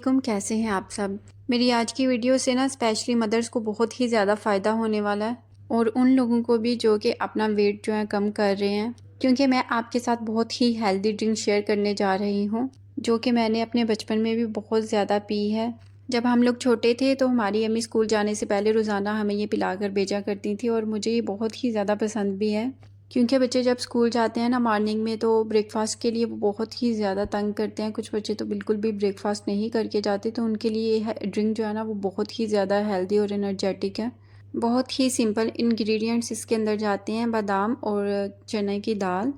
अस्सलामुअलैकुम, कैसे हैं आप सब। मेरी आज की वीडियो से ना स्पेशली मदर्स को बहुत ही ज़्यादा फ़ायदा होने वाला है और उन लोगों को भी जो कि अपना वेट जो है कम कर रहे हैं, क्योंकि मैं आपके साथ बहुत ही हेल्दी ड्रिंक शेयर करने जा रही हूँ जो कि मैंने अपने बचपन में भी बहुत ज़्यादा पी है। जब हम लोग छोटे थे तो हमारी अम्मी स्कूल जाने से पहले रोज़ाना हमें ये पिला कर भेजा करती थी और मुझे ये बहुत ही ज़्यादा पसंद भी है, क्योंकि बच्चे जब स्कूल जाते हैं ना मॉर्निंग में तो ब्रेकफास्ट के लिए वो बहुत ही ज़्यादा तंग करते हैं। कुछ बच्चे तो बिल्कुल भी ब्रेकफास्ट नहीं करके जाते, तो उनके लिए ये ड्रिंक जो है ना वो बहुत ही ज़्यादा हेल्दी और एनर्जेटिक है। बहुत ही सिंपल इंग्रेडिएंट्स इसके अंदर जाते हैं, बादाम और चने की दाल।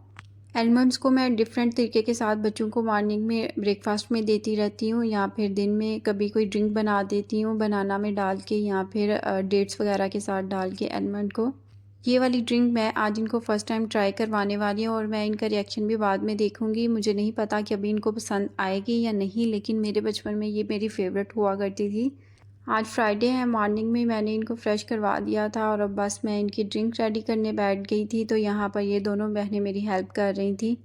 आलमंड्स को मैं डिफरेंट तरीके के साथ बच्चों को मॉर्निंग में ब्रेकफास्ट में देती रहती हूँ, या फिर दिन में कभी कोई ड्रिंक बना देती हूँ बनाना में डाल के, या फिर डेट्स वगैरह के साथ डाल के आलमंड को। ये वाली ड्रिंक मैं आज इनको फ़र्स्ट टाइम ट्राई करवाने वाली हूँ और मैं इनका रिएक्शन भी बाद में देखूँगी। मुझे नहीं पता कि अभी इनको पसंद आएगी या नहीं, लेकिन मेरे बचपन में ये मेरी फ़ेवरेट हुआ करती थी। आज फ्राइडे है, मॉर्निंग में मैंने इनको फ़्रेश करवा दिया था और अब बस मैं इनकी ड्रिंक रेडी करने बैठ गई थी। तो यहाँ पर ये दोनों बहनें मेरी हेल्प कर रही थी।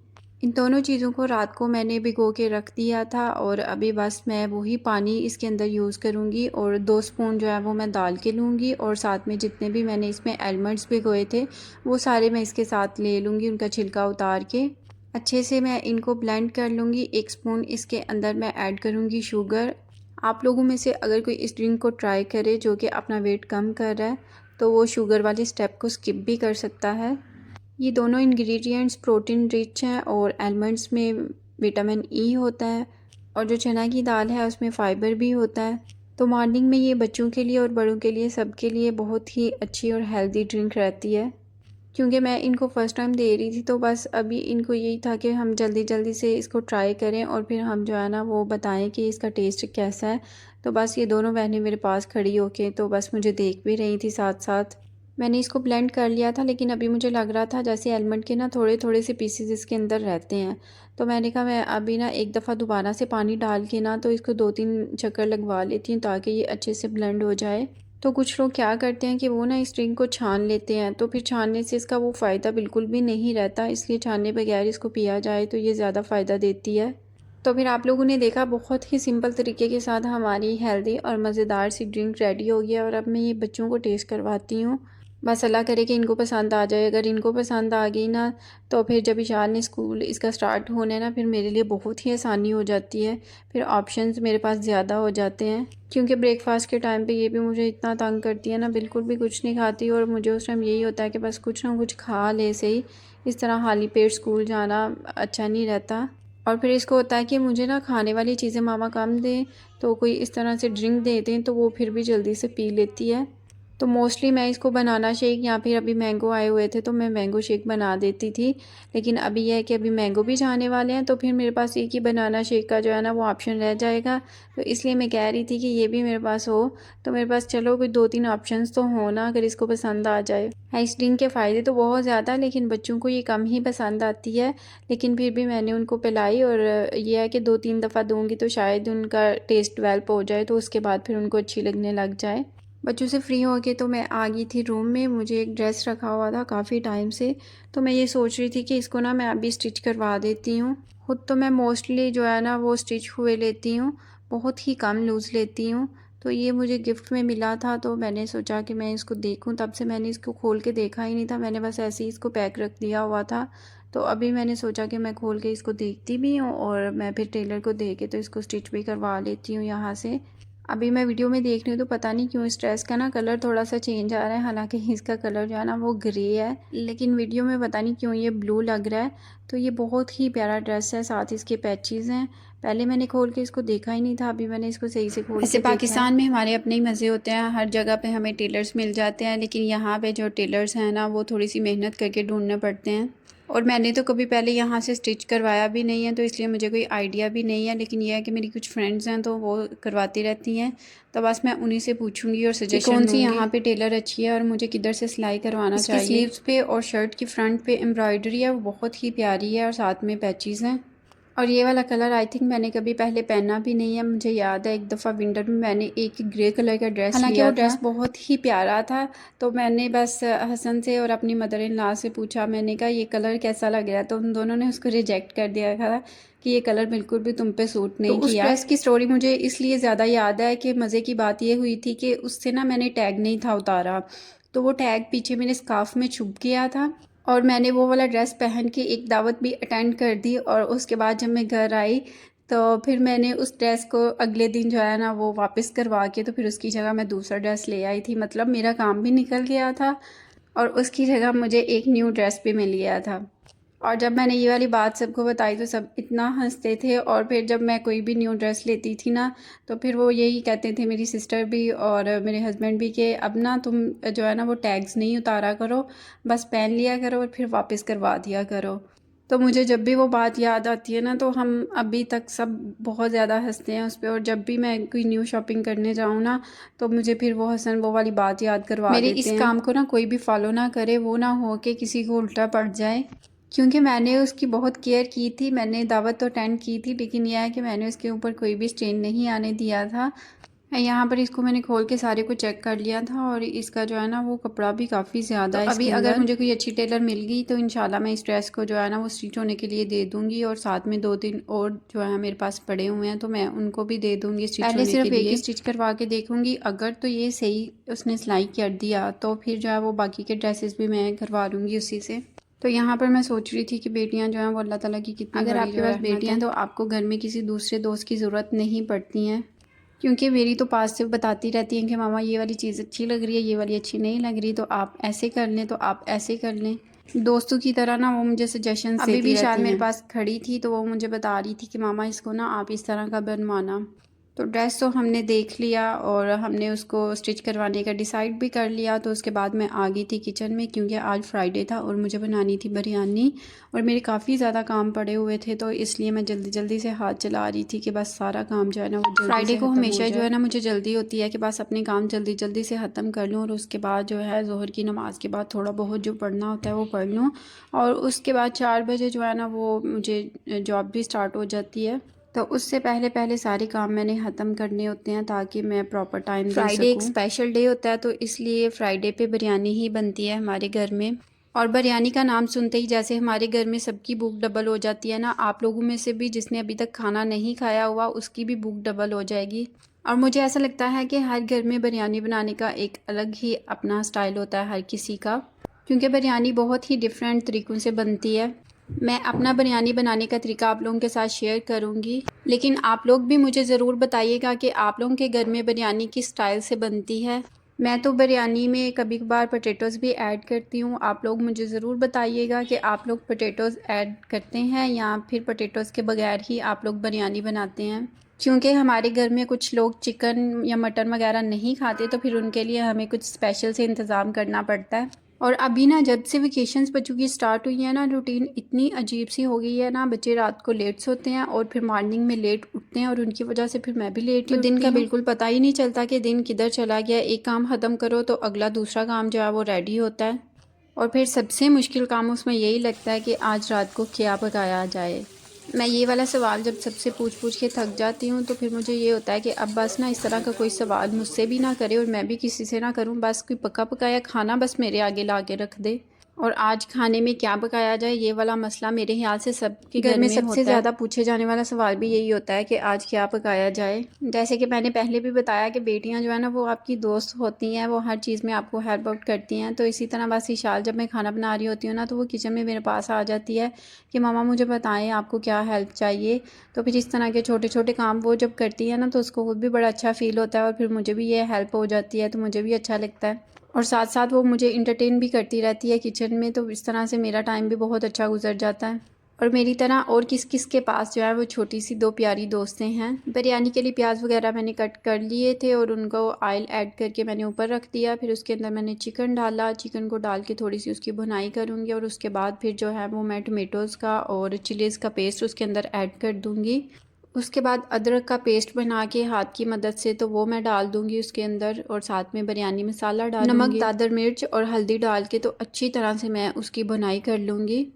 इन दोनों चीज़ों को रात को मैंने भिगो के रख दिया था और अभी बस मैं वही पानी इसके अंदर यूज़ करूँगी और 2 स्पून जो है वो मैं डाल के लूँगी और साथ में जितने भी मैंने इसमें आलमंड्स भिगोए थे वो सारे मैं इसके साथ ले लूँगी, उनका छिलका उतार के अच्छे से मैं इनको ब्लेंड कर लूँगी। 1 स्पून इसके अंदर मैं ऐड करूँगी शुगर। आप लोगों में से अगर कोई इस ड्रिंक को ट्राई करे जो कि अपना वेट कम कर रहा है तो वो शुगर वाले स्टेप को स्किप भी कर सकता है। ये दोनों इंग्रेडिएंट्स प्रोटीन रिच हैं और आलमंड्स में विटामिन ई होता है और जो चना की दाल है उसमें फ़ाइबर भी होता है। तो मॉर्निंग में ये बच्चों के लिए और बड़ों के लिए सबके लिए बहुत ही अच्छी और हेल्दी ड्रिंक रहती है। क्योंकि मैं इनको फ़र्स्ट टाइम दे रही थी तो बस अभी इनको यही था कि हम जल्दी जल्दी से इसको ट्राई करें और फिर हम जो है ना वो बताएं कि इसका टेस्ट कैसा है। तो बस ये दोनों बहनें मेरे पास खड़ी होके तो बस मुझे देख भी रही थी साथ साथ। मैंने इसको ब्लेंड कर लिया था, लेकिन अभी मुझे लग रहा था जैसे आलमंड के ना थोड़े थोड़े से पीसेस इसके अंदर रहते हैं। तो मैंने कहा मैं अभी ना एक दफ़ा दोबारा से पानी डाल के ना तो इसको 2-3 चक्कर लगवा लेती हूँ ताकि ये अच्छे से ब्लेंड हो जाए। तो कुछ लोग क्या करते हैं कि वो ना इस ड्रिंक को छान लेते हैं, तो फिर छानने से इसका वो फ़ायदा बिल्कुल भी नहीं रहता, इसलिए छानने बगैर इसको पिया जाए तो ये ज़्यादा फ़ायदा देती है। तो फिर आप लोगों ने देखा बहुत ही सिंपल तरीके के साथ हमारी हेल्दी और मज़ेदार सी ड्रिंक रेडी हो गया और अब मैं ये बच्चों को टेस्ट करवाती हूँ। बस अल्लाह करे कि इनको पसंद आ जाए। अगर इनको पसंद आ गई ना तो फिर जब इशान ने स्कूल इसका स्टार्ट होना है ना फिर मेरे लिए बहुत ही आसानी हो जाती है। फिर ऑप्शंस मेरे पास ज़्यादा हो जाते हैं, क्योंकि ब्रेकफास्ट के टाइम पे ये भी मुझे इतना तंग करती है ना, बिल्कुल भी कुछ नहीं खाती और मुझे उस टाइम यही होता है कि बस कुछ ना कुछ खा ले सही। इस तरह खाली पेट स्कूल जाना अच्छा नहीं रहता। और फिर इसको होता है कि मुझे ना खाने वाली चीज़ें मामा कम दें, तो कोई इस तरह से ड्रिंक दे दें तो वो फिर भी जल्दी से पी लेती है। तो मोस्टली मैं इसको बनाना शेक या फिर अभी मैंगो आए हुए थे तो मैं मैंगो शेक बना देती थी, लेकिन अभी यह है कि अभी मैंगो भी जाने वाले हैं तो फिर मेरे पास एक ही बनाना शेक का जो है ना वो ऑप्शन रह जाएगा। तो इसलिए मैं कह रही थी कि ये भी मेरे पास हो, तो मेरे पास चलो कोई 2-3 ऑप्शंस तो हो ना अगर इसको पसंद आ जाए। इस ड्रिंक के फ़ायदे तो बहुत ज़्यादा, लेकिन बच्चों को ये कम ही पसंद आती है, लेकिन फिर भी मैंने उनको पिलाई और यह है कि 2-3 दफ़ा दूँगी तो शायद उनका टेस्ट डेवलप हो जाए, तो उसके बाद फिर उनको अच्छी लगने लग जाए। बच्चों से फ्री हो के तो मैं आ गई थी रूम में। मुझे एक ड्रेस रखा हुआ था काफ़ी टाइम से, तो मैं ये सोच रही थी कि इसको ना मैं अभी स्टिच करवा देती हूँ। खुद तो मैं मोस्टली जो है ना वो स्टिच हुए लेती हूँ, बहुत ही कम लूज़ लेती हूँ। तो ये मुझे गिफ्ट में मिला था तो मैंने सोचा कि मैं इसको देखूँ, तब से मैंने इसको खोल के देखा ही नहीं था, मैंने बस ऐसे ही इसको पैक रख दिया हुआ था। तो अभी मैंने सोचा कि मैं खोल के इसको देखती भी हूँ और मैं फिर टेलर को दे के तो इसको स्टिच भी करवा लेती हूँ यहाँ से। अभी मैं वीडियो में देख रही हूँ तो पता नहीं क्यों इस ड्रेस का ना कलर थोड़ा सा चेंज आ रहा है, हालांकि इसका कलर जो है ना वो ग्रे है, लेकिन वीडियो में पता नहीं क्यों ये ब्लू लग रहा है। तो ये बहुत ही प्यारा ड्रेस है, साथ इसके पैचेस हैं। पहले मैंने खोल के इसको देखा ही नहीं था, अभी मैंने इसको सही से खोल के देखा है। पाकिस्तान में हमारे अपने ही मज़े होते हैं, हर जगह पे हमें टेलर्स मिल जाते हैं, लेकिन यहाँ पे जो टेलर्स हैं ना वो थोड़ी सी मेहनत करके ढूंढने पड़ते हैं। और मैंने तो कभी पहले यहाँ से स्टिच करवाया भी नहीं है, तो इसलिए मुझे कोई आइडिया भी नहीं है, लेकिन यह है कि मेरी कुछ फ्रेंड्स हैं तो वो करवाती रहती हैं, तो बस मैं उन्हीं से पूछूंगी और सजेशन कौन सी यहाँ पे टेलर अच्छी है और मुझे किधर से सिलाई करवाना चाहिए। स्लीव्स पे और शर्ट की फ्रंट पे एम्ब्रॉयडरी है वो बहुत ही प्यारी है और साथ में पैचेस हैं। और ये वाला कलर आई थिंक मैंने कभी पहले पहना भी नहीं है। मुझे याद है एक दफ़ा विंटर में मैंने एक ग्रे कलर का ड्रेस लिया था। हालांकि वो ड्रेस बहुत ही प्यारा था, तो मैंने बस हसन से और अपनी मदर इन लॉ से पूछा, मैंने कहा ये कलर कैसा लग रहा है, तो उन दोनों ने उसको रिजेक्ट कर दिया था कि ये कलर बिल्कुल भी तुम पे सूट नहीं किया। तो उस ड्रेस की स्टोरी मुझे इसलिए ज़्यादा याद है कि मज़े की बात ये हुई थी कि उससे ना मैंने टैग नहीं था उतारा, तो वो टैग पीछे मेरे स्कार्फ में छुप गया था और मैंने वो वाला ड्रेस पहन के एक दावत भी अटेंड कर दी। और उसके बाद जब मैं घर आई तो फिर मैंने उस ड्रेस को अगले दिन जो है ना वो वापस करवा के तो फिर उसकी जगह मैं दूसरा ड्रेस ले आई थी। मतलब मेरा काम भी निकल गया था और उसकी जगह मुझे एक न्यू ड्रेस भी मिल गया था। और जब मैंने ये वाली बात सबको बताई तो सब इतना हंसते थे। और फिर जब मैं कोई भी न्यू ड्रेस लेती थी ना तो फिर वो यही कहते थे, मेरी सिस्टर भी और मेरे हस्बैंड भी, कि अब ना तुम जो है ना वो टैग्स नहीं उतारा करो, बस पहन लिया करो और फिर वापस करवा दिया करो। तो मुझे जब भी वो बात याद आती है ना तो हम अभी तक सब बहुत ज़्यादा हंसते हैं उस पर। और जब भी मैं कोई न्यू शॉपिंग करने जाऊँ ना तो मुझे फिर वो हसन वो वाली बात याद करवा देते हैं। मेरे इस काम को ना कोई भी फॉलो ना करे, वो ना हो कि किसी को उल्टा पड़ जाए, क्योंकि मैंने उसकी बहुत केयर की थी। मैंने दावत तो अटेंड की थी, लेकिन यह है कि मैंने उसके ऊपर कोई भी स्टेन नहीं आने दिया था। यहाँ पर इसको मैंने खोल के सारे को चेक कर लिया था और इसका जो है ना वो कपड़ा भी काफ़ी ज़्यादा है। अभी अगर मुझे कोई अच्छी टेलर मिल गई तो इंशाल्लाह मैं इस ड्रेस को जो है ना वो स्टिच होने के लिए दे दूँगी। और साथ में 2-3 और जो है मेरे पास पड़े हुए हैं तो मैं उनको भी दे दूँगी स्टिच होने के लिए। पहले सिर्फ एक ही स्टिच करवा के देखूँगी, अगर तो ये सही उसने सिलाई कर दिया तो फिर जो है वो बाकी के ड्रेसेस भी मैं करवा लूँगी उसी से। तो यहाँ पर मैं सोच रही थी कि बेटियां जो हैं वो अल्लाह ताला की कितनी, अगर आपके पास बेटियां हैं तो आपको घर में किसी दूसरे दोस्त की ज़रूरत नहीं पड़ती हैं, क्योंकि मेरी तो पास से बताती रहती हैं कि मामा ये वाली चीज़ अच्छी लग रही है, ये वाली अच्छी नहीं लग रही, तो आप ऐसे कर लें, तो आप ऐसे कर लें। दोस्तों की तरह ना वो मुझे सजेशन देती रहती हैं। अभी भी शायद मेरे पास खड़ी थी तो वो मुझे बता रही थी कि मामा इसको ना आप इस तरह का बनवाना। तो ड्रेस तो हमने देख लिया और हमने उसको स्टिच करवाने का डिसाइड भी कर लिया। तो उसके बाद मैं आ गई थी किचन में, क्योंकि आज फ्राइडे था और मुझे बनानी थी बिरयानी और मेरे काफ़ी ज़्यादा काम पड़े हुए थे, तो इसलिए मैं जल्दी जल्दी से हाथ चला रही थी कि बस सारा काम जो है ना वो फ्राइडे को हमेशा जो है ना मुझे जल्दी होती है कि बस अपने काम जल्दी जल्दी से ख़त्म कर लूँ और उसके बाद जो है ज़ोहर की नमाज़ के बाद थोड़ा बहुत जो पढ़ना होता है वो पढ़ लूँ। और उसके बाद 4 बजे जो है ना वो मुझे जॉब भी स्टार्ट हो जाती है, तो उससे पहले पहले सारे काम मैंने ख़त्म करने होते हैं ताकि मैं प्रॉपर टाइम दे सकूं। फ्राइडे एक स्पेशल डे होता है तो इसलिए फ्राइडे पे बिरयानी ही बनती है हमारे घर में। और बिरयानी का नाम सुनते ही जैसे हमारे घर में सबकी भूख डबल हो जाती है ना, आप लोगों में से भी जिसने अभी तक खाना नहीं खाया हुआ उसकी भी भूख डबल हो जाएगी। और मुझे ऐसा लगता है कि हर घर में बिरयानी बनाने का एक अलग ही अपना स्टाइल होता है हर किसी का, क्योंकि बिरयानी बहुत ही डिफरेंट तरीक़ों से बनती है। मैं अपना बिरयानी बनाने का तरीका आप लोगों के साथ शेयर करूंगी, लेकिन आप लोग भी मुझे ज़रूर बताइएगा कि आप लोगों के घर में बिरयानी किस स्टाइल से बनती है। मैं तो बिरयानी में कभी कभार पोटैटोज़ भी ऐड करती हूँ। आप लोग मुझे ज़रूर बताइएगा कि आप लोग पोटैटोज़ ऐड करते हैं या फिर पोटैटोज़ के बगैर ही आप लोग बिरयानी बनाते हैं, क्योंकि हमारे घर में कुछ लोग चिकन या मटन वगैरह नहीं खाते, तो फिर उनके लिए हमें कुछ स्पेशल से इंतज़ाम करना पड़ता है। और अभी ना जब से वेकेशंस बच्चों की स्टार्ट हुई है ना, रूटीन इतनी अजीब सी हो गई है ना, बच्चे रात को लेट सोते हैं और फिर मॉर्निंग में लेट उठते हैं और उनकी वजह से फिर मैं भी लेट ही उठती हूँ। दिन का बिल्कुल पता ही नहीं चलता कि दिन किधर चला गया। एक काम ख़त्म करो तो अगला दूसरा काम जो है वो रेडी होता है और फिर सबसे मुश्किल काम उसमें यही लगता है कि आज रात को क्या पकाया जाए। मैं ये वाला सवाल जब सबसे पूछ के थक जाती हूँ तो फिर मुझे ये होता है कि अब बस ना इस तरह का कोई सवाल मुझसे भी ना करे और मैं भी किसी से ना करूँ, बस कोई पका पकाया खाना बस मेरे आगे ला के रख दे। और आज खाने में क्या पकाया जाए, ये वाला मसला मेरे ख्याल से सबके घर में सबसे ज़्यादा पूछे जाने वाला सवाल भी यही होता है कि आज क्या पकाया जाए। जैसे कि मैंने पहले भी बताया कि बेटियां जो है ना वो आपकी दोस्त होती हैं, वो हर चीज़ में आपको हेल्प आउट करती हैं। तो इसी तरह बस इशाल जब मैं खाना बना रही होती हूँ ना तो वो किचन में मेरे पास आ जाती है कि मामा मुझे बताएं आपको क्या हेल्प चाहिए। तो फिर इस तरह के छोटे छोटे काम वो जब करती है ना तो उसको खुद भी बड़ा अच्छा फ़ील होता है और फिर मुझे भी ये हेल्प हो जाती है तो मुझे भी अच्छा लगता है। और साथ साथ वो मुझे इंटरटेन भी करती रहती है किचन में, तो इस तरह से मेरा टाइम भी बहुत अच्छा गुजर जाता है। और मेरी तरह और किस किस के पास जो है वो छोटी सी 2 प्यारी दोस्तें हैं। बिरयानी के लिए प्याज वगैरह मैंने कट कर लिए थे और उनको ऑयल ऐड करके मैंने ऊपर रख दिया। फिर उसके अंदर मैंने चिकन डाला, चिकन को डाल के थोड़ी सी उसकी भुनाई करूँगी और उसके बाद फिर जो है वो मैं टमेटोज़ का और चिलीज़ का पेस्ट उसके अंदर ऐड कर दूँगी। उसके बाद अदरक का पेस्ट बना के हाथ की मदद से तो वो मैं डाल दूंगी उसके अंदर और साथ में बिरयानी मसाला डालूंगी, नमक, दादर मिर्च और हल्दी डाल के तो अच्छी तरह से मैं उसकी भुनाई कर लूँगी।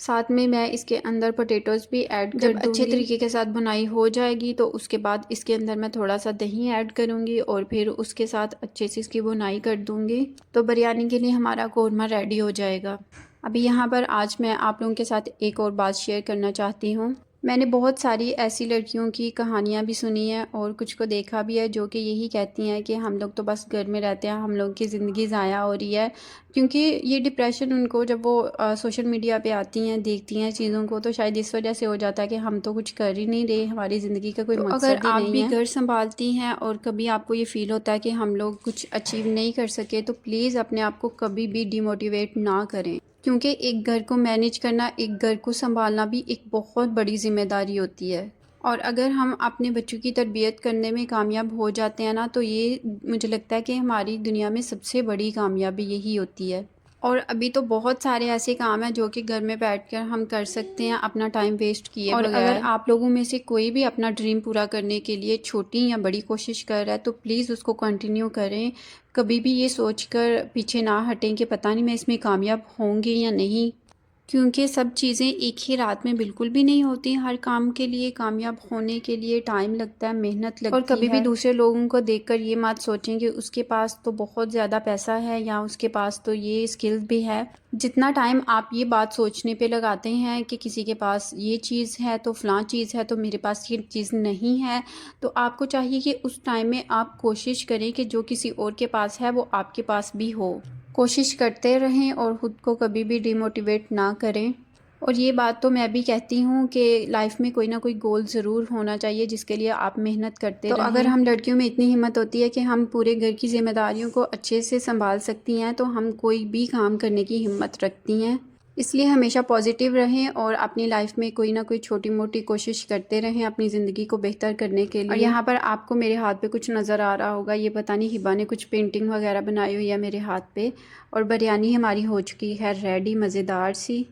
साथ में मैं इसके अंदर पोटैटोज़ भी ऐड कर दूँगी। जब अच्छे तरीके के साथ बुनाई हो जाएगी तो उसके बाद इसके अंदर मैं थोड़ा सा दही ऐड करूँगी और फिर उसके साथ अच्छे से इसकी बुनाई कर दूँगी। तो बिरयानी के लिए हमारा कोरमा रेडी हो जाएगा। अभी यहाँ पर आज मैं आप लोगों के साथ एक और बात शेयर करना चाहती हूँ। मैंने बहुत सारी ऐसी लड़कियों की कहानियाँ भी सुनी हैं और कुछ को देखा भी है जो कि यही कहती हैं कि हम लोग तो बस घर में रहते हैं, हम लोग की ज़िंदगी ज़ाया हो रही है। क्योंकि ये डिप्रेशन उनको जब वो सोशल मीडिया पे आती हैं, देखती हैं चीज़ों को, तो शायद इस वजह से हो जाता है कि हम तो कुछ कर ही नहीं रहे, हमारी ज़िंदगी का कोई मकसद ही नहीं है। अगर आप भी घर संभालती हैं और कभी आपको ये फ़ील होता है कि हम लोग कुछ अचीव नहीं कर सके, तो प्लीज़ अपने आप को कभी भी डिमोटिवेट ना करें। क्योंकि एक घर को मैनेज करना, एक घर को संभालना भी एक बहुत बड़ी ज़िम्मेदारी होती है। और अगर हम अपने बच्चों की तरबियत करने में कामयाब हो जाते हैं ना, तो ये मुझे लगता है कि हमारी दुनिया में सबसे बड़ी कामयाबी यही होती है। और अभी तो बहुत सारे ऐसे काम हैं जो कि घर में बैठकर हम कर सकते हैं अपना टाइम वेस्ट किए बगैर। और अगर आप लोगों में से कोई भी अपना ड्रीम पूरा करने के लिए छोटी या बड़ी कोशिश कर रहा है तो प्लीज़ उसको कंटिन्यू करें। कभी भी ये सोचकर पीछे ना हटें कि पता नहीं मैं इसमें कामयाब होंगी या नहीं, क्योंकि सब चीज़ें एक ही रात में बिल्कुल भी नहीं होती। हर काम के लिए कामयाब होने के लिए टाइम लगता है, मेहनत लगती है। और कभी भी दूसरे लोगों को देखकर ये मत सोचें कि उसके पास तो बहुत ज़्यादा पैसा है या उसके पास तो ये स्किल्स भी है। जितना टाइम आप ये बात सोचने पे लगाते हैं कि किसी के पास ये चीज़ है तो फ़लाँ चीज़ है तो मेरे पास ये चीज़ नहीं है, तो आपको चाहिए कि उस टाइम में आप कोशिश करें कि जो किसी और के पास है वो आपके पास भी हो। कोशिश करते रहें और ख़ुद को कभी भी डिमोटिवेट ना करें। और ये बात तो मैं भी कहती हूँ कि लाइफ में कोई ना कोई गोल ज़रूर होना चाहिए जिसके लिए आप मेहनत करते रहें। तो अगर हम लड़कियों में इतनी हिम्मत होती है कि हम पूरे घर की ज़िम्मेदारियों को अच्छे से संभाल सकती हैं, तो हम कोई भी काम करने की हिम्मत रखती हैं। इसलिए हमेशा पॉजिटिव रहें और अपनी लाइफ में कोई ना कोई छोटी मोटी कोशिश करते रहें अपनी ज़िंदगी को बेहतर करने के लिए। और यहाँ पर आपको मेरे हाथ पे कुछ नज़र आ रहा होगा, ये पता नहीं हिबा ने कुछ पेंटिंग वगैरह बनाई हुई है मेरे हाथ पे। और बिरयानी हमारी हो चुकी है रेडी, मज़ेदार सी।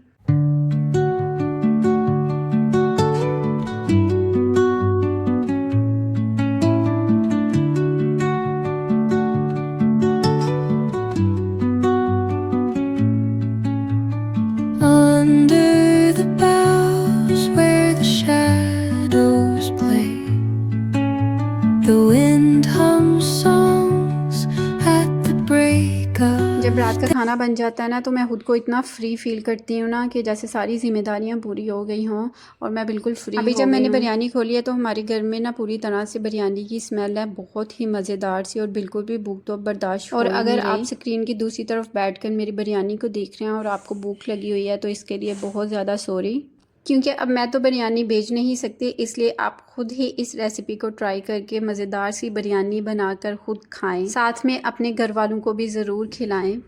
Under the boughs where the shadows play, the wind hums songs at the break of जब रात का खाना बन जाता है ना तो मैं खुद को इतना फ्री फील करती हूँ ना कि जैसे सारी जिम्मेदारियाँ पूरी हो गई हों और मैं बिल्कुल फ्री अभी जब मैंने बिरयानी खोली है तो हमारे घर में ना पूरी तरह से बिरयानी की स्मेल है, बहुत ही मज़ेदार सी, और बिल्कुल भी भूख तो बर्दाश्त हो। और अगर आप स्क्रीन की दूसरी तरफ बैठकर मेरी बिरयानी को देख रहे हैं और आपको भूख लगी हुई है तो इसके लिए बहुत ज़्यादा सॉरी, क्योंकि अब मैं तो बिरयानी भेज नहीं सकती, इसलिए आप खुद ही इस रेसिपी को ट्राई करके मज़ेदार सी बिरयानी बनाकर खुद खाएं, साथ में अपने घर वालों को भी ज़रूर खिलाएं।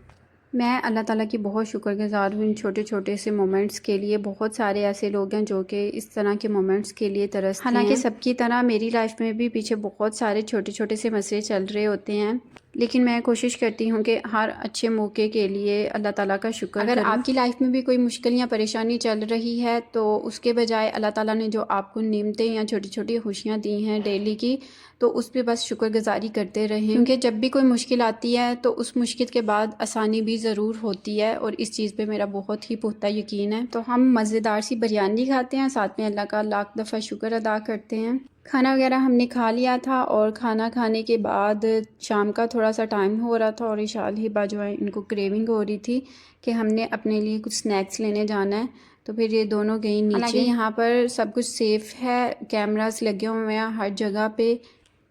मैं अल्लाह ताला की बहुत शुक्रगुज़ार हूँ इन छोटे छोटे से मोमेंट्स के लिए। बहुत सारे ऐसे लोग हैं जो कि इस तरह के मोमेंट्स के लिए तरसते हैं। हालांकि सबकी तरह मेरी लाइफ में भी पीछे बहुत सारे छोटे छोटे से मसले चल रहे होते हैं, लेकिन मैं कोशिश करती हूँ कि हर अच्छे मौके के लिए अल्लाह ताला का शुक्र करूँ। अगर आपकी लाइफ में भी कोई मुश्किल या परेशानी चल रही है तो उसके बजाय अल्लाह ताला ने जो आपको नेमतें या छोटी छोटी खुशियाँ दी हैं डेली की, तो उस पर बस शुक्रगुजारी करते रहें। क्योंकि जब भी कोई मुश्किल आती है तो उस मुश्किल के बाद आसानी भी ज़रूर होती है, और इस चीज़ पे मेरा बहुत ही पुख्ता यकीन है। तो हम मज़ेदार सी बिरयानी खाते हैं, साथ में अल्लाह का लाख दफ़ा शुक्र अदा करते हैं। खाना वगैरह हमने खा लिया था और खाना खाने के बाद शाम का थोड़ा सा टाइम हो रहा था और इशाल हिबा जो है इनको क्रेविंग हो रही थी कि हमने अपने लिए कुछ स्नैक्स लेने जाना है, तो फिर ये दोनों गई नीचे। हालांकि यहाँ पर सब कुछ सेफ़ है, कैमरास लगे हुए हैं हर जगह पे,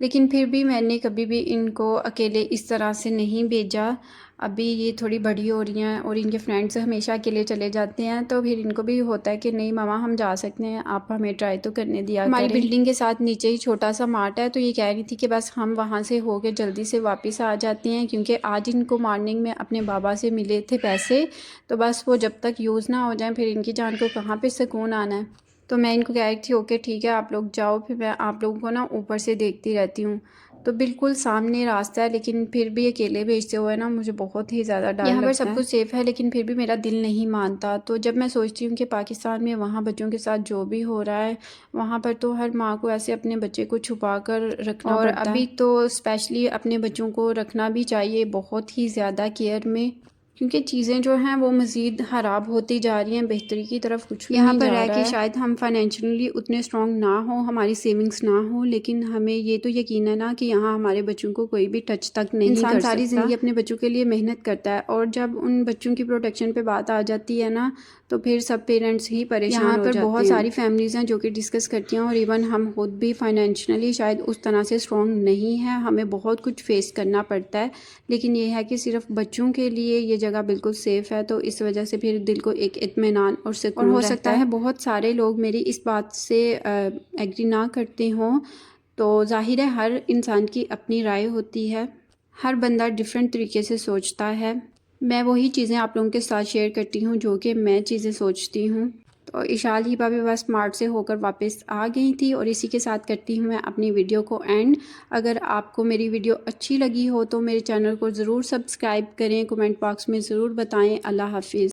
लेकिन फिर भी मैंने कभी भी इनको अकेले इस तरह से नहीं भेजा। अभी ये थोड़ी बड़ी हो रही हैं और इनके फ्रेंड्स हमेशा अकेले चले जाते हैं, तो फिर इनको भी होता है कि नहीं मामा हम जा सकते हैं, आप हमें ट्राई तो करने दिया करें। हमारी बिल्डिंग के साथ नीचे ही छोटा सा मार्ट है, तो ये कह रही थी कि बस हम वहाँ से होके जल्दी से वापस आ जाती हैं, क्योंकि आज इनको मॉर्निंग में अपने बाबा से मिले थे पैसे, तो बस वो जब तक यूज़ ना हो जाए फिर इनकी जान को कहाँ पर सुकून आना है। तो मैं इनको कह रही थी ओके ठीक है आप लोग जाओ, फिर मैं आप लोगों को ना ऊपर से देखती रहती हूँ। तो बिल्कुल सामने रास्ता है, लेकिन फिर भी अकेले भेजते हुए ना मुझे बहुत ही ज़्यादा डर लगता है। यहाँ पर सब कुछ सेफ़ है लेकिन फिर भी मेरा दिल नहीं मानता। तो जब मैं सोचती हूँ कि पाकिस्तान में वहाँ बच्चों के साथ जो भी हो रहा है, वहाँ पर तो हर माँ को ऐसे अपने बच्चे को छुपा कर रखना पड़ता है। अभी तो स्पेशली अपने बच्चों को रखना भी चाहिए बहुत ही ज़्यादा केयर में, क्योंकि चीज़ें जो हैं वो मज़ीद ख़राब होती जा रही हैं, बेहतरी की तरफ कुछ भी यहाँ पर रह के शायद हम फाइनेंशियली उतने स्ट्रॉन्ग ना हो, हमारी सेविंग्स ना हो, लेकिन हमें ये तो यकीन है ना कि यहाँ हमारे बच्चों को कोई भी टच तक नहीं कर सकता। इंसान सारी ज़िंदगी अपने बच्चों के लिए मेहनत करता है और जब उन बच्चों की प्रोटेक्शन पे बात आ जाती है ना तो फिर सब पेरेंट्स ही परेशान हो जाते हैं। यहाँ पर बहुत सारी फैमिलीज़ हैं जो कि डिस्कस करती हैं और इवन हम खुद भी फाइनेंशियली शायद उस तरह से स्ट्रॉन्ग नहीं है, हमें बहुत कुछ फेस करना पड़ता है, लेकिन ये है कि सिर्फ बच्चों के लिए ये जगह बिल्कुल सेफ़ है, तो इस वजह से फिर दिल को एक इत्मीनान और सुकून हो सकता है। बहुत सारे लोग मेरी इस बात से एग्री ना करते हों, तो ज़ाहिर है हर इंसान की अपनी राय होती है, हर बंदा डिफरेंट तरीके से सोचता है। मैं वही चीज़ें आप लोगों के साथ शेयर करती हूँ जो कि मैं चीज़ें सोचती हूँ। तो इशाल हिबा भी बस स्मार्ट से होकर वापस आ गई थी और इसी के साथ करती हूँ मैं अपनी वीडियो को एंड। अगर आपको मेरी वीडियो अच्छी लगी हो तो मेरे चैनल को ज़रूर सब्सक्राइब करें, कमेंट बॉक्स में ज़रूर बताएं। अल्लाह हाफिज़।